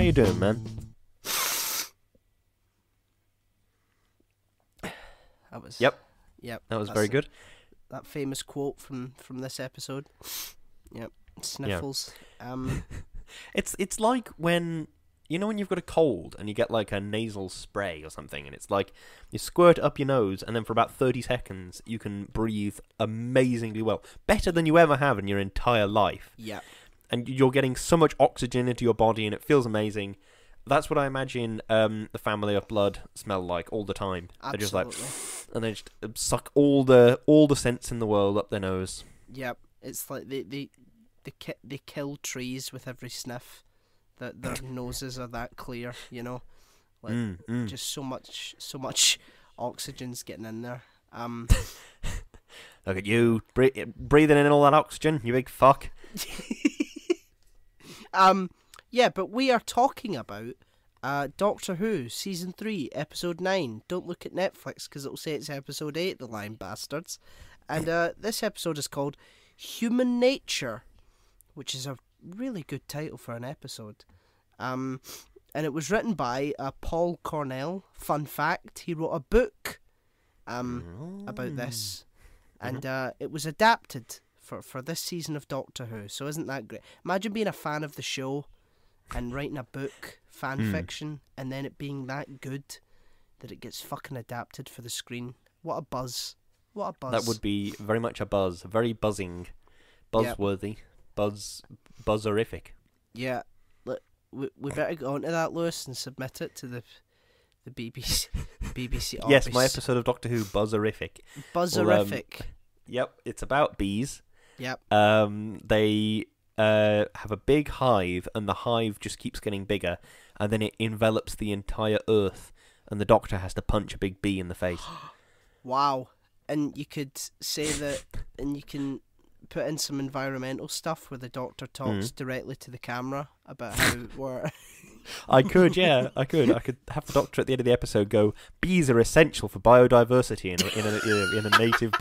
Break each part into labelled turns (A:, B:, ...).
A: you doing, man?
B: That was.
A: Yep.
B: Yep.
A: That was very good.
B: That famous quote from this episode. Yep. Sniffles. Yeah.
A: It's like when when you've got a cold and you get like a nasal spray or something, and it's like you squirt it up your nose, and then for about 30 seconds you can breathe amazingly well, better than you ever have in your entire life.
B: Yeah.
A: And you're getting so much oxygen into your body, and it feels amazing. That's what I imagine the family of blood smell like all the time.
B: Absolutely.
A: They're just like, and they just suck all the scents in the world up their nose.
B: Yep. It's like they kill trees with every sniff. That their noses are that clear, like just so much oxygen's getting in there.
A: Look at you breathing in all that oxygen, you big fuck.
B: Yeah, but we are talking about Doctor Who Season 3, Episode 9. Don't look at Netflix because it'll say it's Episode 8, the lying bastards. And this episode is called Human Nature, which is a really good title for an episode. And it was written by Paul Cornell. Fun fact, he wrote a book about this. And it was adapted for this season of Doctor Who. So isn't that great? Imagine being a fan of the show and writing a book, fan fiction, and then it being that good that it gets fucking adapted for the screen. What a buzz. What a buzz.
A: That would be very much a buzz. Very buzzing. Buzzworthy.
B: Yep.
A: Buzzerific.
B: Yeah. Look, we better go on to that, Lewis, and submit it to the BBC office.
A: Yes, my episode of Doctor Who, Buzzerific.
B: Buzzerific.
A: Yep, it's about bees.
B: Yep.
A: They have a big hive, and the hive just keeps getting bigger, and then it envelops the entire Earth, and the Doctor has to punch a big bee in the face.
B: Wow. And you could say that, and you can put in some environmental stuff where the Doctor talks directly to the camera about how we're...
A: I could have the Doctor at the end of the episode go, bees are essential for biodiversity in a native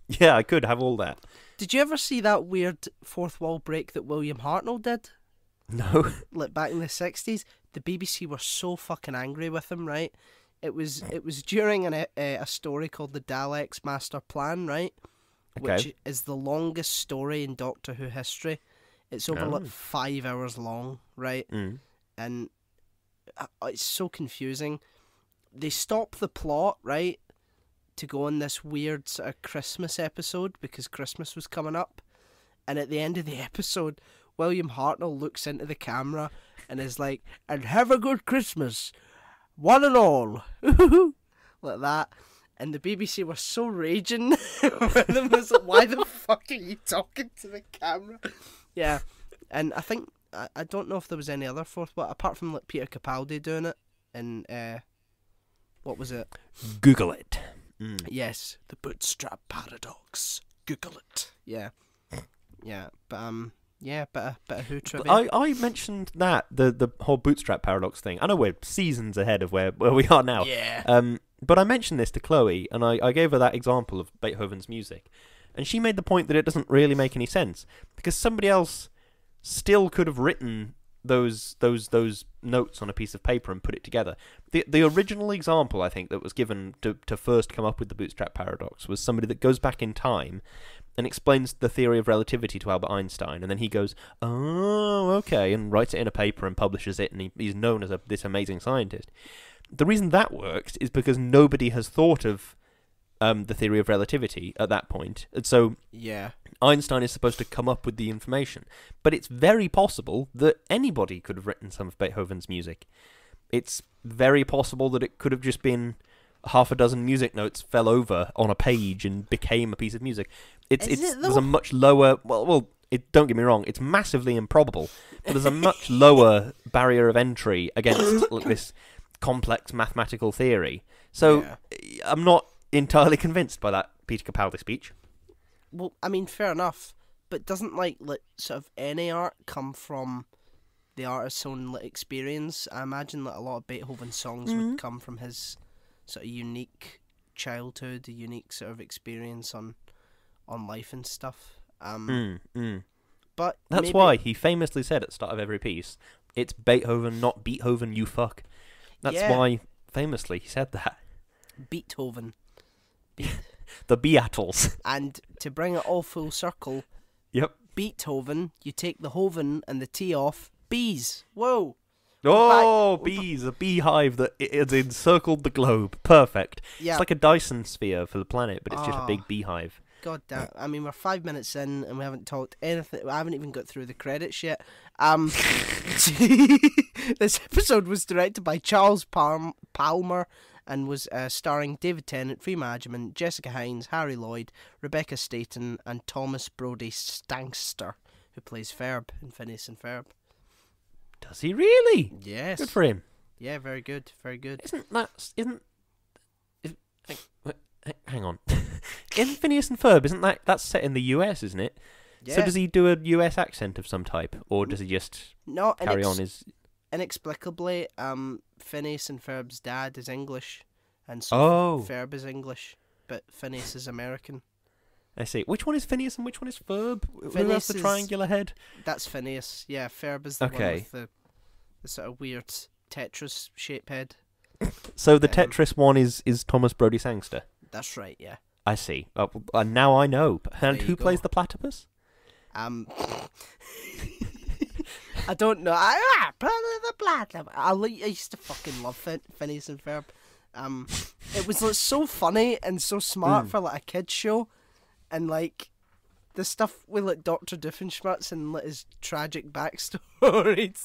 A: yeah, I could have all that.
B: Did you ever see that weird fourth wall break that William Hartnell did?
A: No.
B: Like back in the 60s, the BBC were so fucking angry with him, right? It was during a story called the Daleks Master Plan, right?
A: Okay.
B: Which is the longest story in Doctor Who history. It's over like 5 hours long, right? And it's so confusing. They stop the plot, right, to go on this weird sort of Christmas episode because Christmas was coming up. And at the end of the episode, William Hartnell looks into the camera and is like, "And have a good Christmas, one and all." Like that. And the BBC were so raging. One of them was like, "Why the fuck are you talking to the camera?" Yeah. And I think, I don't know if there was any other fourth, but apart from like Peter Capaldi doing it, and what was it?
A: Google it.
B: Yes, the bootstrap paradox. Google it. Yeah. Yeah, but yeah, bit of Who trivia.
A: I mentioned that the whole bootstrap paradox thing. I know we're seasons ahead of where we are now.
B: Yeah.
A: But I mentioned this to Chloe, and I gave her that example of Beethoven's music, and she made the point that it doesn't really make any sense because somebody else still could have written those notes on a piece of paper and put it together. The original example, I think, that was given to first come up with the bootstrap paradox was somebody that goes back in time and explains the theory of relativity to Albert Einstein, and then he goes, "Oh, okay," and writes it in a paper and publishes it, and he's known as this amazing scientist. The reason that works is because nobody has thought of the theory of relativity at that point, and so
B: Yeah.
A: Einstein is supposed to come up with the information. But it's very possible that anybody could have written some of Beethoven's music. It's very possible that it could have just been half a dozen music notes fell over on a page and became a piece of music. There's a much lower... Don't get me wrong, it's massively improbable, but there's a much lower barrier of entry against like, this complex mathematical theory. So I'm not entirely convinced by that Peter Capaldi speech.
B: Well, I mean, fair enough, but doesn't like sort of any art come from the artist's own experience? I imagine that a lot of Beethoven's songs would come from his sort of unique childhood, a unique sort of experience on life and stuff. But But
A: that's why he famously said at the start of every piece, "It's Beethoven, not Beethoven, you fuck." That's why famously he said that.
B: Beethoven.
A: The Beatles.
B: And to bring it all full circle,
A: Yep.
B: Beethoven, you take the hoven and the T off, bees. Whoa.
A: Oh, bees, a beehive that has encircled the globe. Perfect.
B: Yeah.
A: It's like a Dyson sphere for the planet, but it's just a big beehive.
B: God damn. I mean, we're 5 minutes in and we haven't talked anything. I haven't even got through the credits yet. This episode was directed by Charles Palmer and was starring David Tennant, Freema Agyeman, Jessica Hines, Harry Lloyd, Rebecca Staten, and Thomas Brody Stankster, who plays Ferb in Phineas and Ferb.
A: Does he really?
B: Yes.
A: Good for him.
B: Yeah, very good, very good.
A: Hang on. In Phineas and Ferb, that's set in the US, isn't it?
B: Yeah.
A: So does he do a US accent of some type, or does he just carry on his...
B: Inexplicably, Phineas and Ferb's dad is English, and so Ferb is English, but Phineas is American.
A: I see. Which one is Phineas and which one is Ferb? Who
B: Phineas
A: has the triangular head?
B: That's Phineas. Yeah, Ferb is the one with the sort of weird Tetris shape head.
A: So the Tetris one is Thomas Brody Sangster.
B: That's right. Yeah.
A: I see. And now I know. And who plays the platypus?
B: I don't know. The platypus. I used to fucking love Phineas and Ferb. It was like, so funny and so smart for like a kids show, and like the stuff with like Dr. Doofenshmirtz and like, his tragic backstory.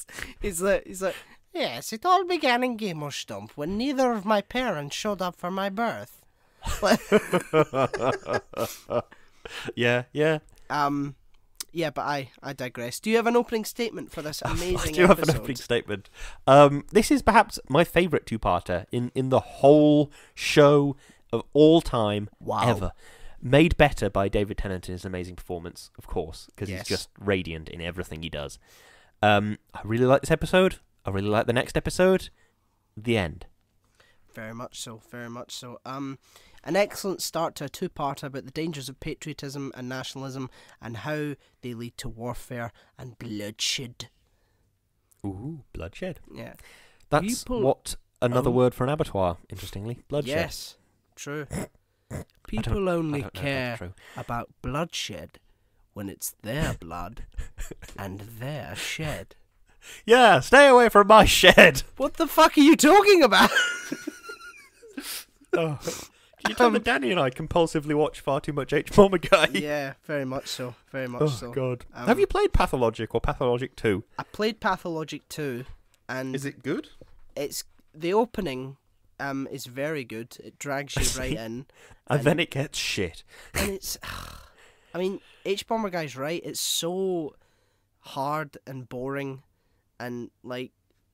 B: He's like, yes, it all began in Gamerstump when neither of my parents showed up for my birth.
A: Yeah.
B: Yeah, but I digress. Do you have an opening statement for this amazing episode?
A: I do have an opening statement. This is perhaps my favourite two-parter in the whole show of all time ever. Made better by David Tennant in his amazing performance, of course, because he's just radiant in everything he does. I really like this episode. I really like the next episode. The end.
B: Very much so, very much so. An excellent start to a two-parter about the dangers of patriotism and nationalism and how they lead to warfare and bloodshed.
A: Ooh, bloodshed.
B: Yeah.
A: That's what another word for an abattoir, interestingly. Bloodshed.
B: Yes, true. People only care about bloodshed when it's their blood and their shed.
A: Yeah, stay away from my shed!
B: What the fuck are you talking about?
A: Can you tell that Danny and I compulsively watch far too much H-Bomber Guy?
B: Yeah, very much so. Very much so.
A: Oh, God. Have you played Pathologic or Pathologic 2?
B: I played Pathologic 2. And
A: is it good?
B: It's the opening is very good. It drags you right in.
A: And then it gets shit.
B: And it's... I mean, H-Bomber Guy's right. It's so hard and boring. And, like,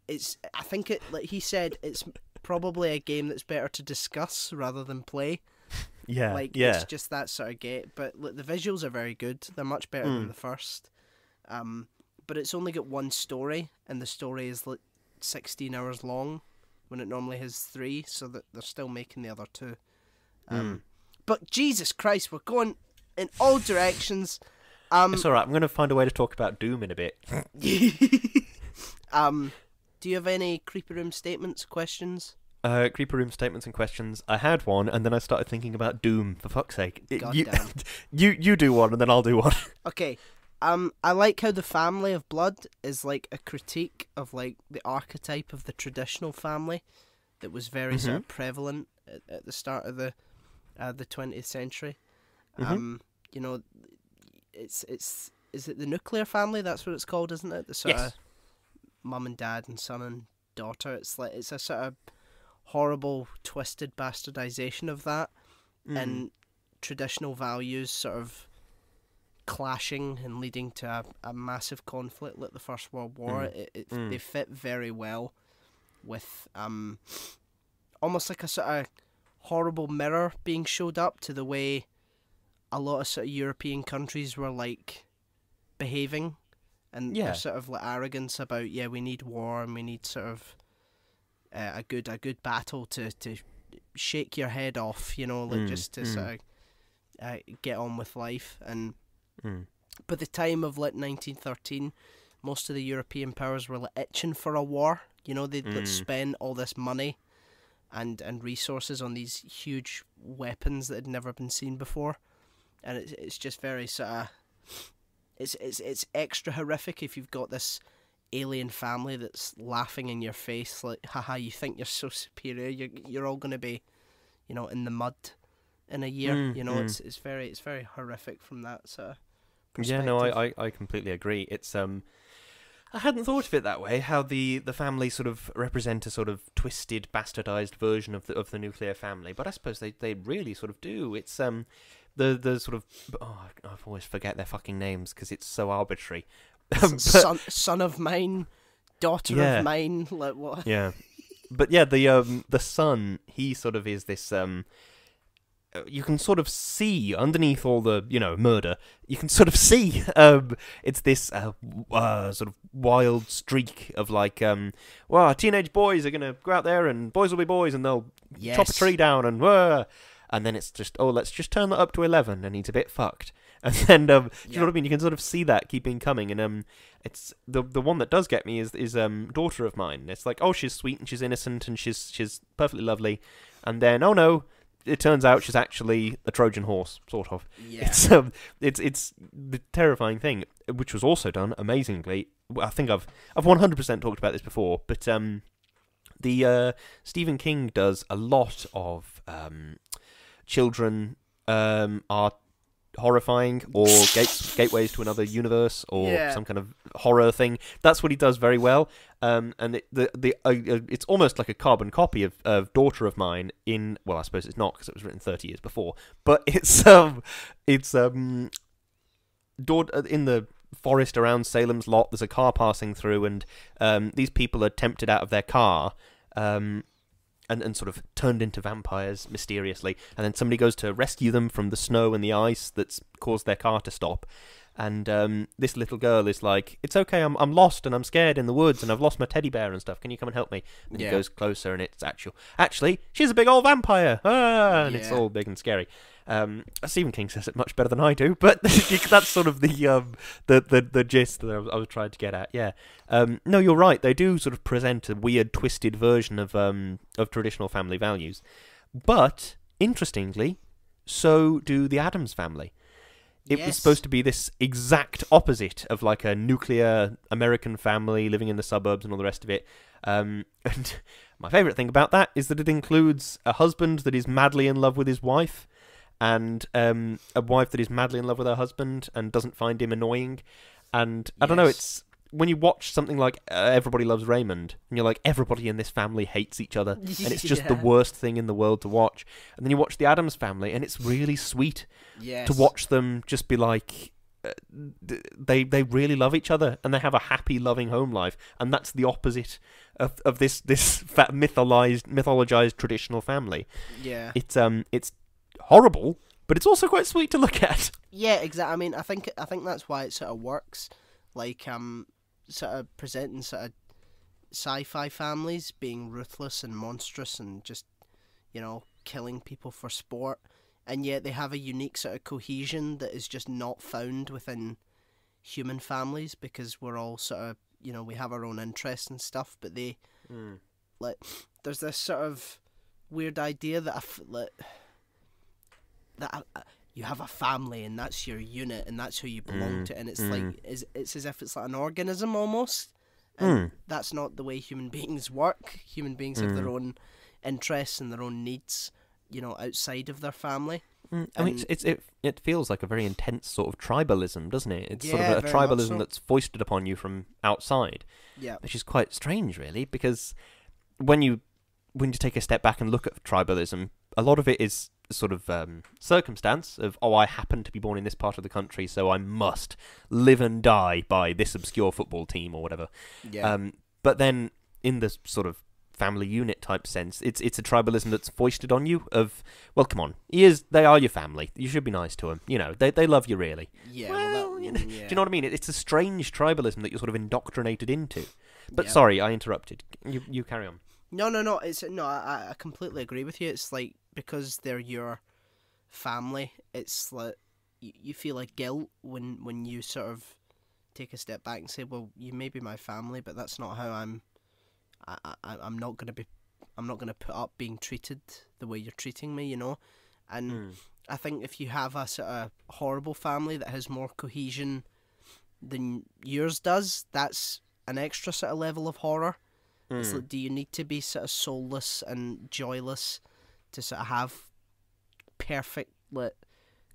B: it's... I think it... Like he said, it's probably a game that's better to discuss rather than play.
A: Yeah,
B: It's just that sort of get. But look, the visuals are very good. They're much better than the first. But it's only got one story, and the story is like 16 hours long, when it normally has 3, so that they're still making the other 2. But Jesus Christ, we're going in all directions.
A: It's alright, I'm going to find a way to talk about Doom in a bit.
B: Do you have any Creepy Room statements, questions?
A: Creepy Room statements and questions. I had one, and then I started thinking about Doom, for fuck's sake.
B: Goddamn.
A: You do one, and then I'll do one.
B: Okay. I like how the family of blood is like a critique of like the archetype of the traditional family that was very sort of prevalent at the start of the 20th century. You know, is it the nuclear family? That's what it's called, isn't it? The sort of mum and dad and son and daughter. It's a sort of horrible, twisted bastardization of that, and traditional values sort of clashing and leading to a massive conflict like the First World War. They fit very well with almost like a sort of horrible mirror being showed up to the way a lot of sort of European countries were like behaving, and their sort of like arrogance about we need war and we need sort of a good battle to shake your head off, you know, like just to sort of get on with life. And by the time of like 1913, most of the European powers were like itching for a war. You know, they'd like, spend all this money and resources on these huge weapons that had never been seen before, and it's just very sort of it's extra horrific if you've got this alien family that's laughing in your face like, haha, you think you're so superior, you're all going to be, you know, in the mud in a year. You know, it's very horrific from that sort of perspective.
A: Yeah, no, I completely agree. It's I hadn't thought of it that way. How the family sort of represent a sort of twisted, bastardized version of the nuclear family, but I suppose they really sort of do. It's the sort of I always forget their fucking names because it's so arbitrary.
B: Son of mine, daughter of mine, like what?
A: Yeah, but yeah, the son, he sort of is this you can sort of see underneath all the, you know, murder, you can sort of see it's this sort of wild streak of like, well, teenage boys are going to go out there and boys will be boys and they'll chop a tree down and then it's just, let's just turn that up to 11 and he's a bit fucked. And then, do you know what I mean? You can sort of see that keeping coming, and it's the one that does get me is daughter of mine. It's like, oh, she's sweet and she's innocent and she's perfectly lovely, and then, oh no, it turns out she's actually a Trojan horse, sort of. Yeah. It's the terrifying thing, which was also done amazingly. I think I've 100% talked about this before, but the Stephen King does a lot of children are horrifying or gateways to another universe or some kind of horror thing. That's what he does very well. And it's almost like a carbon copy of Daughter of Mine in, well, I suppose it's not because it was written 30 years before, but it's in the forest around Salem's Lot. There's a car passing through, and these people are tempted out of their car and sort of turned into vampires mysteriously, and then somebody goes to rescue them from the snow and the ice that's caused their car to stop. And this little girl is like, it's okay, I'm lost and I'm scared in the woods and I've lost my teddy bear and stuff. Can you come and help me? And he goes closer and it's actually, she's a big old vampire. And it's all big and scary. Stephen King says it much better than I do, but that's sort of the gist that I was trying to get at. Yeah. No, you're right. They do sort of present a weird, twisted version of traditional family values. But, interestingly, so do the Addams Family. It was supposed to be this exact opposite of like a nuclear American family living in the suburbs and all the rest of it. And my favourite thing about that is that it includes a husband that is madly in love with his wife, and a wife that is madly in love with her husband and doesn't find him annoying. And I don't know, it's when you watch something like Everybody Loves Raymond, and you're like, everybody in this family hates each other, and it's just the worst thing in the world to watch. And then you watch The Addams Family, and it's really sweet to watch them just be like, they really love each other, and they have a happy, loving home life, and that's the opposite of this mythologized traditional family. Yeah, it's horrible, but it's also quite sweet to look at.
B: Yeah, exactly. I mean, I think that's why it sort of works. Like sort of presenting sort of sci-fi families being ruthless and monstrous and just, you know, killing people for sport, and yet they have a unique sort of cohesion that is just not found within human families, because we're all sort of, you know, we have our own interests and stuff, but they like, there's this sort of weird idea that you have a family and that's your unit and that's who you belong to, and it's like it's as if it's like an organism almost, and that's not the way human beings work. Human beings have their own interests and their own needs, you know, outside of their family.
A: I mean, it feels like a very intense sort of tribalism, doesn't it? It's sort of a tribalism that's foisted upon you from outside, which is quite strange, really, because when you take a step back and look at tribalism, a lot of it is sort of circumstance of, I happen to be born in this part of the country, so I must live and die by this obscure football team or whatever. But then in the sort of family unit type sense, it's a tribalism that's foisted on you of, well, come on, they are your family, you should be nice to them, you know, they love you really. Do you know what I mean? It's a strange tribalism that you're sort of indoctrinated into. But sorry, I interrupted. You carry on.
B: No. I completely agree with you. It's like, because they're your family, it's like you feel like guilt when you sort of take a step back and say, well, you may be my family, but that's not how I'm not going to put up being treated the way you're treating me, And I think if you have a sort of horrible family that has more cohesion than yours does, that's an extra sort of level of horror. It's like, do you need to be sort of soulless and joyless to sort of have perfect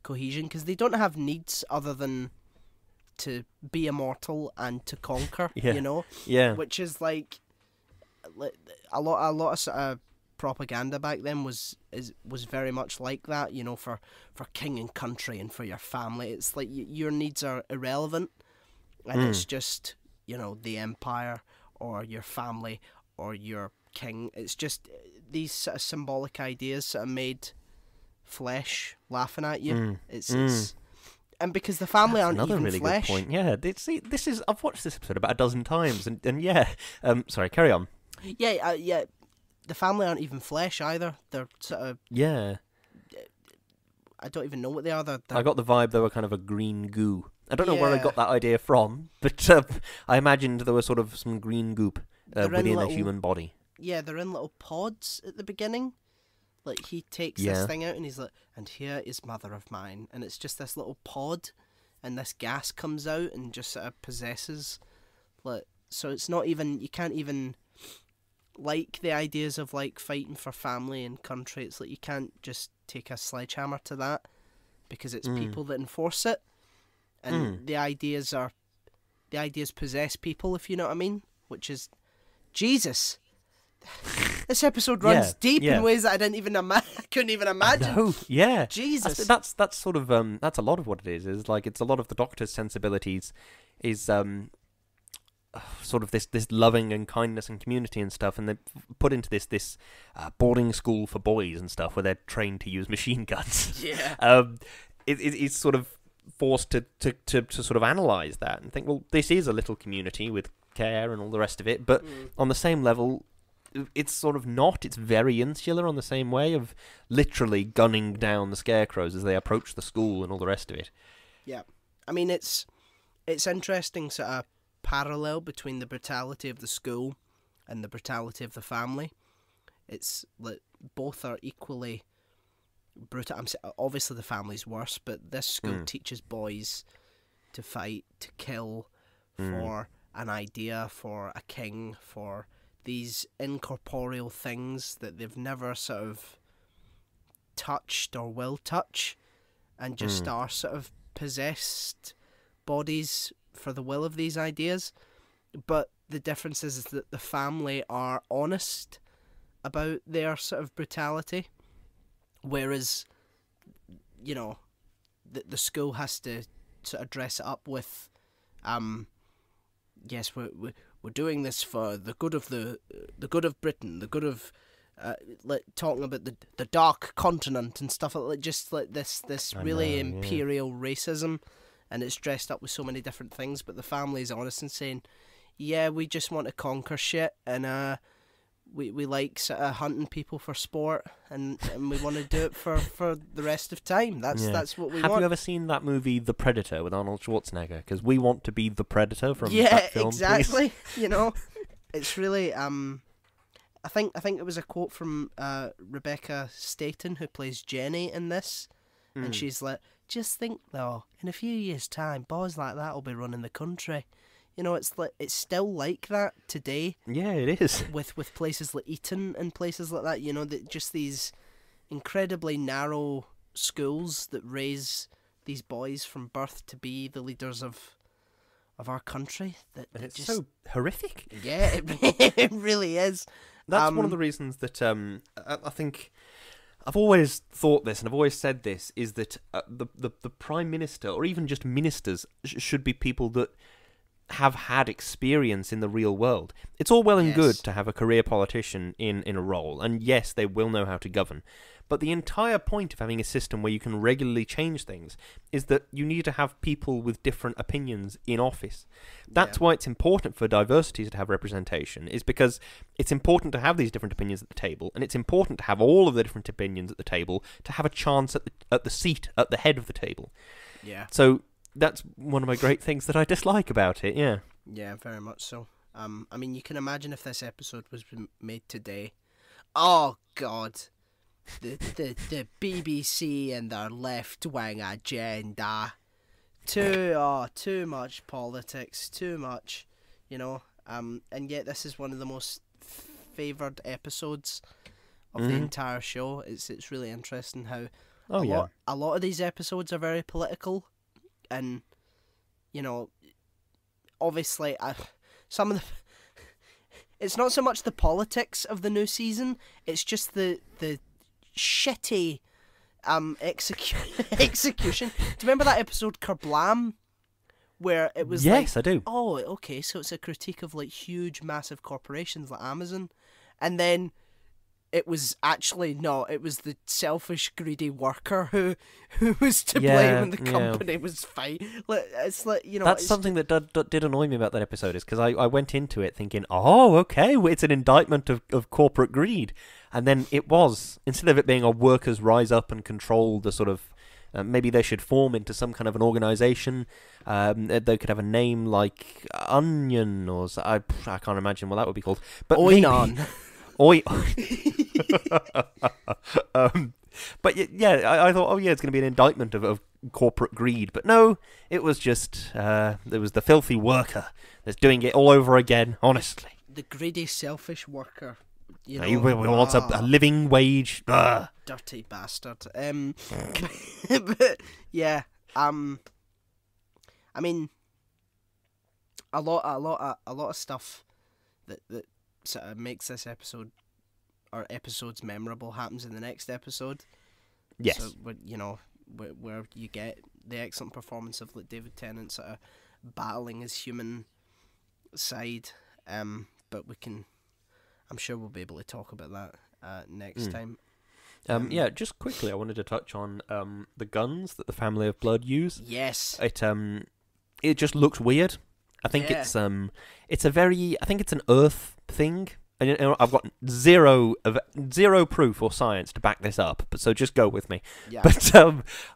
B: cohesion? Because they don't have needs other than to be immortal and to conquer,
A: Yeah.
B: Which is like a lot of sort of propaganda back then was very much like that, for king and country and for your family. It's like your needs are irrelevant, and it's just, the empire or your family or your king. It's just these sort of symbolic ideas sort of made flesh laughing at you. It's and because the family aren't
A: another
B: even
A: really
B: flesh.
A: Good point. Yeah, this is I've watched this episode about a dozen times, and yeah. Sorry, carry on.
B: Yeah. The family aren't even flesh either. They're sort of I don't even know what they are.
A: I got the vibe they were kind of a green goo. I don't know where I
B: Yeah.
A: got that idea from, but I imagined there was sort of some green goop within a human body.
B: Yeah, they're in little pods at the beginning. Like, he takes this thing out and he's like, and here is mother of mine. And it's just this little pod, and this gas comes out and just sort of possesses. So it's not even, you can't even like the ideas of like fighting for family and country. It's like you can't just take a sledgehammer to that, because it's people that enforce it. And the ideas possess people, if you know what I mean, which is Jesus. This episode runs deep in ways that I didn't even I couldn't even imagine.
A: No, yeah,
B: Jesus.
A: That's sort of that's a lot of what it is. Is like it's a lot of the Doctor's sensibilities. Is sort of this loving and kindness and community and stuff, and they put into this boarding school for boys and stuff where they're trained to use machine guns.
B: Yeah.
A: It's sort of forced to sort of analyze that and think, well, this is a little community with care and all the rest of it, but on the same level, it's sort of not. It's very insular on the same way of literally gunning down the Scarecrows as they approach the school and all the rest of it.
B: Yeah. I mean, it's interesting sort of parallel between the brutality of the school and the brutality of the family. It's like both are equally brutal. Obviously the family's worse, but this school teaches boys to fight, to kill for an idea, for a king, for these incorporeal things that they've never sort of touched or will touch, and just are sort of possessed bodies for the will of these ideas. But the difference is that the family are honest about their sort of brutality, whereas, the school has to sort of dress it up with, yes, we're doing this for the good of the good of Britain, the good of talking about the dark continent and stuff like just like this really imperial racism, and it's dressed up with so many different things. But the family's honest and saying, yeah, we just want to conquer shit, and we like sort of hunting people for sport, and we want to do it for the rest of time. That's what we want.
A: Have you ever seen that movie The Predator with Arnold Schwarzenegger? Because we want to be the Predator from that film.
B: Yeah, exactly.
A: Please.
B: It's really I think it was a quote from Rebecca Staten, who plays Jenny in this, and she's like, just think though, in a few years' time, boys like that will be running the country. It's still like that today.
A: Yeah, it is.
B: With places like Eton and places like that, that just these incredibly narrow schools that raise these boys from birth to be the leaders of our country.
A: It's just so horrific.
B: Yeah, it really is.
A: That's one of the reasons that I think I've always thought this, and I've always said this, is that the Prime Minister, or even just ministers, should be people that have had experience in the real world. It's all well and good to have a career politician in a role, and yes, they will know how to govern. But the entire point of having a system where you can regularly change things is that you need to have people with different opinions in office. That's why it's important for diversity to have representation, is because it's important to have these different opinions at the table, and it's important to have all of the different opinions at the table to have a chance at the seat at the head of the table.
B: Yeah.
A: So that's one of my great things that I dislike about it. Yeah.
B: Yeah, very much so. I mean, you can imagine if this episode was made today. Oh God, the BBC and their left wing agenda. Too much politics. Too much, And yet this is one of the most favoured episodes of the entire show. It's really interesting how a lot of these episodes are very political, and obviously some of the it's not so much the politics of the new season, it's just the shitty execution. Do you remember that episode Kerblam, where it was
A: yes, I do.
B: Oh, okay, so it's a critique of like huge massive corporations like Amazon, and then it was actually not. It was the selfish, greedy worker who was to blame, and the company was fine. It's like
A: That's something that did annoy me about that episode, is because I went into it thinking, oh, okay, it's an indictment of corporate greed, and then it was, instead of it being a workers rise up and control the sort of. Maybe they should form into some kind of an organisation. They could have a name like Onion, or I can't imagine what that would be called. But
B: Oinon.
A: Oi. But I thought, oh yeah, it's going to be an indictment of corporate greed. But no, it was just, there was the filthy worker that's doing it all over again, honestly.
B: The greedy, selfish worker. We
A: want a living wage.
B: Dirty bastard. But yeah, I mean, a lot of stuff that sort of makes this episode or episodes memorable happens in the next episode.
A: Yes.
B: So where you get the excellent performance of like David Tennant sort of battling his human side. But I'm sure we'll be able to talk about that next time.
A: Just quickly, I wanted to touch on the guns that the Family of Blood use.
B: Yes.
A: It just looks weird. I think it's an Earth thing. And I've got zero proof or science to back this up, but so just go with me.
B: Yeah.
A: But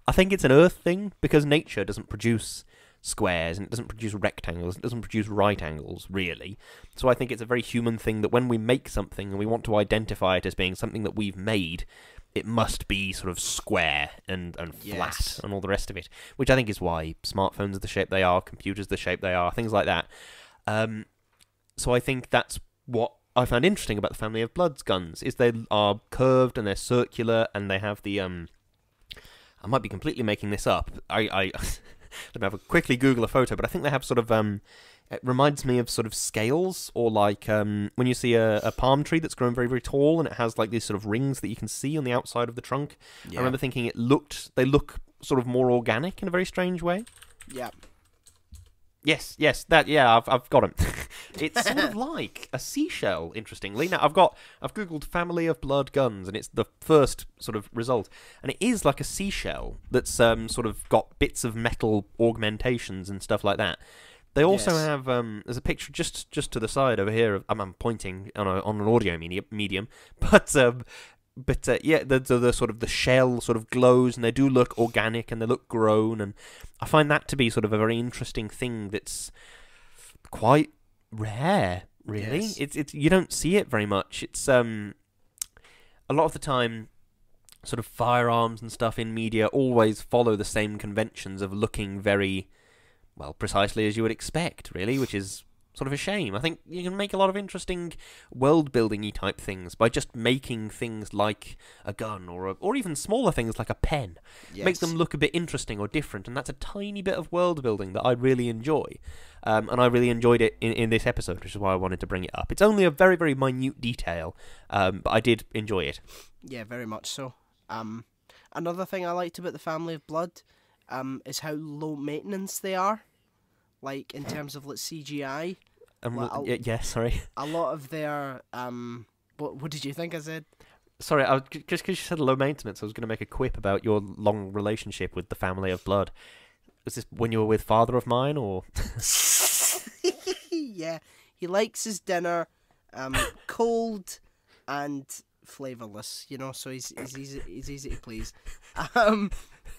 A: I think it's an Earth thing, because nature doesn't produce squares, and it doesn't produce rectangles, it doesn't produce right angles, really. So I think it's a very human thing that when we make something and we want to identify it as being something that we've made, it must be sort of square and flat and all the rest of it, which I think is why smartphones are the shape they are, computers the shape they are, things like that. So I think that's what I found interesting about the Family of Blood's guns, is they are curved and they're circular, and they have the I might be completely making this up. I let me have a quickly Google a photo, but I think they have sort of it reminds me of sort of scales, or like when you see a palm tree that's grown very, very tall and it has like these sort of rings that you can see on the outside of the trunk. Yeah. I remember thinking they look sort of more organic in a very strange way.
B: Yeah.
A: Yes, I've got him. It's sort of like a seashell, interestingly. Now, I've googled Family of Blood guns, and it's the first sort of result, and it is like a seashell that's sort of got bits of metal augmentations and stuff like that. They also have there's a picture just to the side over here. I'm pointing on an audio medium, but the sort of the shell sort of glows, and they do look organic and they look grown, and I find that to be sort of a very interesting thing that's quite rare, really. Yes. It's you don't see it very much. It's a lot of the time, sort of firearms and stuff in media always follow the same conventions of looking very, well, precisely as you would expect, really, which is sort of a shame. I think you can make a lot of interesting world-building-y type things by just making things like a gun, or even smaller things like a pen. Yes. Make them look a bit interesting or different, and that's a tiny bit of world-building that I really enjoy. And I really enjoyed it in this episode, which is why I wanted to bring it up. It's only a very, very minute detail, but I did enjoy it.
B: Yeah, very much so. Another thing I liked about the Family of Blood is how low maintenance they are. Like, in terms of, like, CGI.
A: Sorry.
B: A lot of their, what did you think I said?
A: Sorry, just because you said low maintenance, I was going to make a quip about your long relationship with the Family of Blood. Was this when you were with Father of Mine, or...?
B: Yeah, he likes his dinner cold and flavourless, so he's easy to please.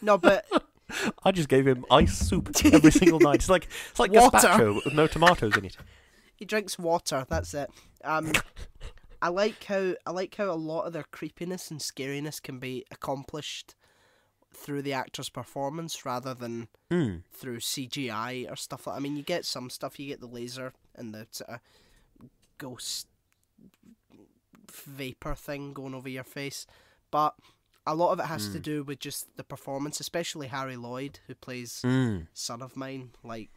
B: No, but
A: I just gave him ice soup every single night. It's like
B: Water.
A: gazpacho with no tomatoes in it.
B: He drinks water. That's it. I like how a lot of their creepiness and scariness can be accomplished through the actor's performance rather than through CGI or stuff like. I mean, you get some stuff. You get the laser and the sort of ghost vapor thing going over your face, but a lot of it has to do with just the performance, especially Harry Lloyd, who plays Son of Mine. Like,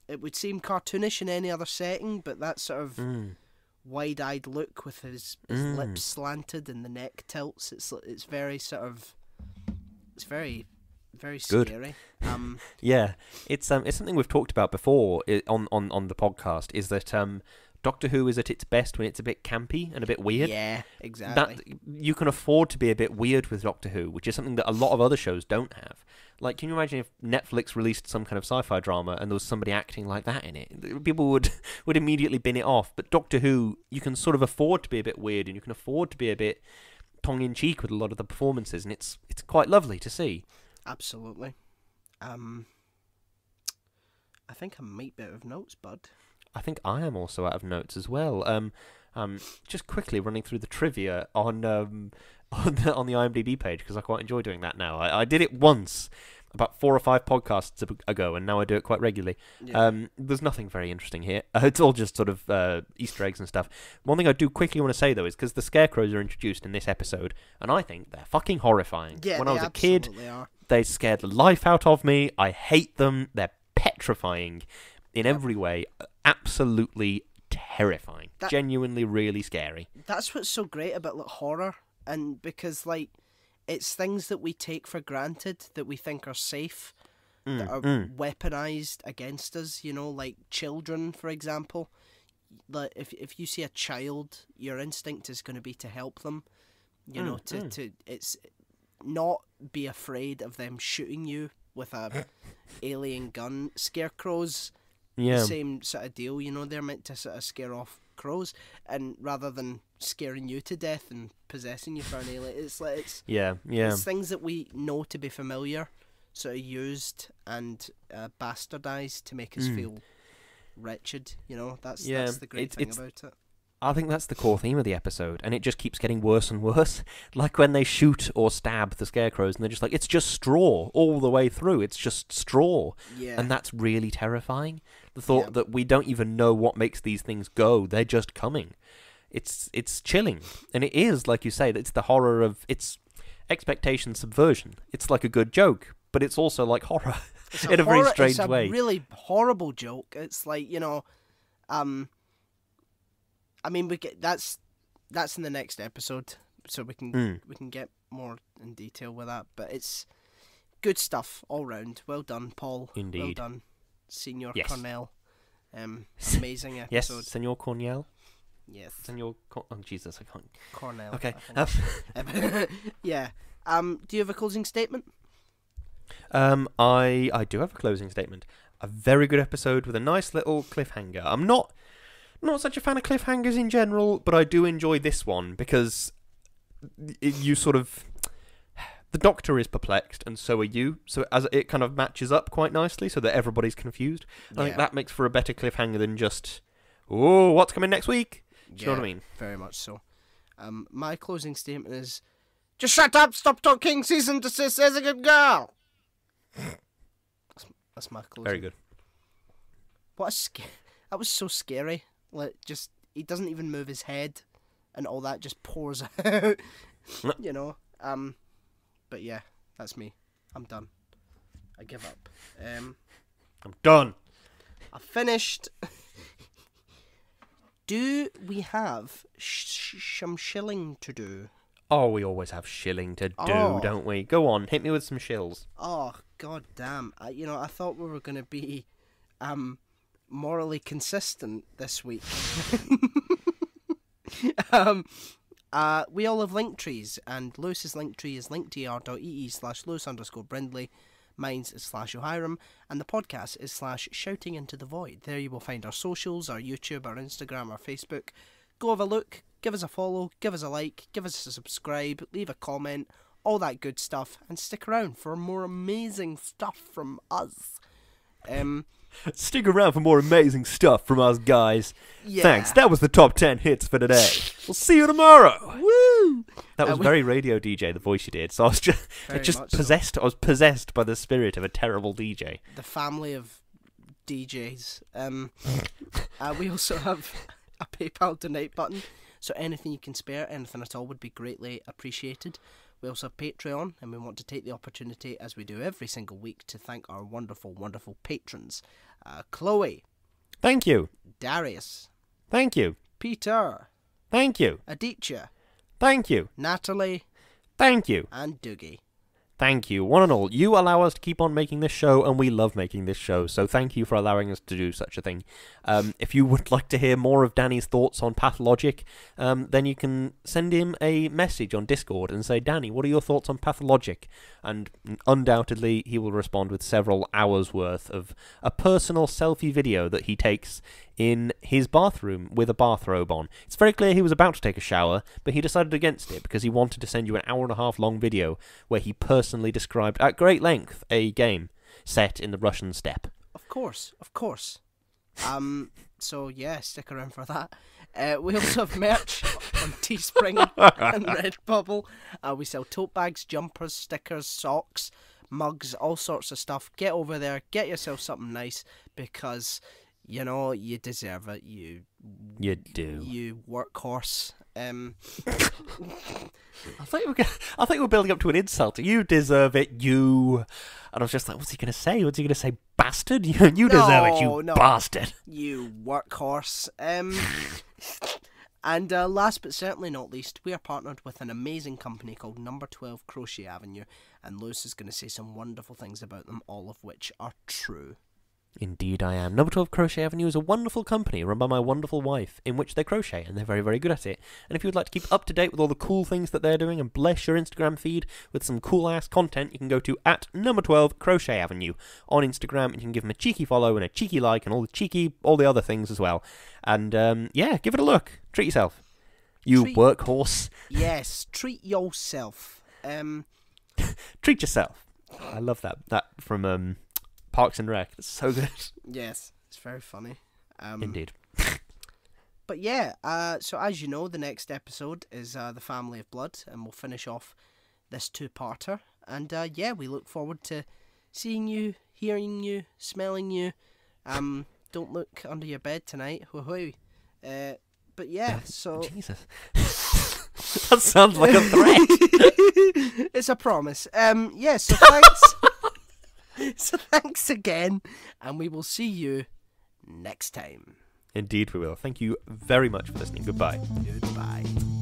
B: it would seem cartoonish in any other setting, but that sort of wide-eyed look with his lips slanted and the neck tilts, it's very sort of, it's very, very scary.
A: Yeah, it's something we've talked about before on the podcast, is that Doctor Who is at its best when it's a bit campy and a bit weird.
B: Yeah, exactly.
A: That you can afford to be a bit weird with Doctor Who, which is something that a lot of other shows don't have. Like, can you imagine if Netflix released some kind of sci-fi drama and there was somebody acting like that in it? People would immediately bin it off. But Doctor Who, you can sort of afford to be a bit weird, and you can afford to be a bit tongue-in-cheek with a lot of the performances, and it's quite lovely to see.
B: Absolutely. I think I might be out of notes, bud.
A: I think I am also out of notes as well. Just quickly running through the trivia on the IMDb page, because I quite enjoy doing that now. I did it once about 4 or 5 podcasts ago, and now I do it quite regularly.
B: Yeah.
A: There's nothing very interesting here. It's all just sort of Easter eggs and stuff. One thing I do quickly want to say, though, is because the Scarecrows are introduced in this episode, and I think they're fucking horrifying.
B: Yeah,
A: when I was a kid,
B: are.
A: they scared the life out of me. I hate them. They're petrifying in every way. Absolutely terrifying. Genuinely really scary.
B: That's what's so great about like horror, and because like it's things that we take for granted that we think are safe that are weaponized against us, you know, like children, for example. Like if you see a child, your instinct is going to be to help them, you know, to it's not be afraid of them shooting you with a alien gun. Scarecrows, the same sort of deal, you know, they're meant to sort of scare off crows, and rather than scaring you to death and possessing you for an alien, it's things that we know to be familiar, sort of used and bastardized to make us feel wretched, you know. That's the great thing about it.
A: I think that's the core theme of the episode, and it just keeps getting worse and worse. Like when they shoot or stab the Scarecrows, and they're just like, it's just straw all the way through. It's just straw.
B: Yeah.
A: And that's really terrifying. The thought that we don't even know what makes these things go. They're just coming. It's chilling. And it is, like you say, it's the horror of... It's expectation subversion. It's like a good joke, but it's also like horror in a very strange way.
B: It's a really horrible joke. It's like, you know... I mean, that's in the next episode, so we can get more in detail with that. But it's good stuff all round. Well done, Paul.
A: Indeed.
B: Well done, Senior Cornell. Amazing episode.
A: Yes, Senor Cornell.
B: Yes.
A: Senor. Oh Jesus, I can't.
B: Cornell.
A: Okay.
B: Yeah. Do you have a closing statement?
A: I do have a closing statement. A very good episode with a nice little cliffhanger. I'm not such a fan of cliffhangers in general, but I do enjoy this one because you sort of... The Doctor is perplexed, and so are you. So as it kind of matches up quite nicely so that everybody's confused. I think that makes for a better cliffhanger than just, oh, what's coming next week? Do you know what I mean?
B: Very much so. My closing statement is, just shut up, stop talking, cease and desist, there's a good girl. That's my closing.
A: Very good.
B: That was so scary. Like, just, he doesn't even move his head, and all that just pours out, you know. But yeah, that's me. I'm done. I give up.
A: I'm done.
B: I finished. Do we have some shilling to do?
A: Oh, we always have shilling to do, don't we? Go on, hit me with some shills.
B: Oh, god damn. I thought we were going to be morally consistent this week. We all have Linktrees, and Lewis's Linktree is linktr.ee/Lewis_Brindley. Mine's is /O'Hiram, and the podcast is /Shouting Into the Void. There you will find our socials, our YouTube, our Instagram, our Facebook. Go have a look, give us a follow, give us a like, give us a subscribe, leave a comment, all that good stuff, and stick around for more amazing stuff from us.
A: Stick around for more amazing stuff from us, guys.
B: Yeah.
A: Thanks. That was the top 10 hits for today. We'll see you tomorrow.
B: Woo!
A: That was very radio DJ, the voice you did. So I was just possessed. So. I was possessed by the spirit of a terrible DJ.
B: The family of DJs. We also have a PayPal donate button. So anything you can spare, anything at all, would be greatly appreciated. We also have Patreon, and we want to take the opportunity, as we do every single week, to thank our wonderful, wonderful patrons. Chloe.
A: Thank you.
B: Darius.
A: Thank you.
B: Peter.
A: Thank you.
B: Aditya.
A: Thank you.
B: Natalie.
A: Thank you.
B: And Doogie.
A: Thank you, one and all. You allow us to keep on making this show, and we love making this show, so thank you for allowing us to do such a thing. If you would like to hear more of Danny's thoughts on Pathologic, then you can send him a message on Discord and say, Danny, what are your thoughts on Pathologic? And undoubtedly, he will respond with several hours' worth of a personal selfie video that he takes in his bathroom with a bathrobe on. It's very clear he was about to take a shower, but he decided against it because he wanted to send you an 1.5 hour long video where he personally described at great length a game set in the Russian steppe.
B: Of course. So yeah, stick around for that. We also have merch on Teespring and Redbubble. We sell tote bags, jumpers, stickers, socks, mugs, all sorts of stuff. Get over there, get yourself something nice, because you know you deserve it. You do. You workhorse.
A: I thought you were building up to an insult. You deserve it, you. And I was just like, what's he going to say? What's he going to say? Bastard? You deserve it, you bastard.
B: You workhorse. And last but certainly not least, we are partnered with an amazing company called Number 12 Crochet Avenue, and Lewis is going to say some wonderful things about them, all of which are true.
A: Indeed I am. Number 12 Crochet Avenue is a wonderful company run by my wonderful wife, in which they crochet, and they're very, very good at it. And if you would like to keep up to date with all the cool things that they're doing and bless your Instagram feed with some cool-ass content, you can go to @Number 12 Crochet Avenue on Instagram, and you can give them a cheeky follow and a cheeky like and all the other things as well. And, yeah, give it a look. Treat yourself. Workhorse.
B: Yes, treat yourself.
A: Treat yourself. I love that. That from, Parks and Rec. It's so good.
B: Yes, it's very funny.
A: Indeed.
B: But yeah, so as you know, the next episode is The Family of Blood, and we'll finish off this 2-parter. And yeah, we look forward to seeing you, hearing you, smelling you. Don't look under your bed tonight. Hoo-hoo. But yeah, so...
A: Jesus. That sounds like a threat.
B: It's a promise. Yeah, so thanks... So thanks again, and we will see you next time.
A: Indeed we will. Thank you very much for listening. Goodbye.
B: Goodbye.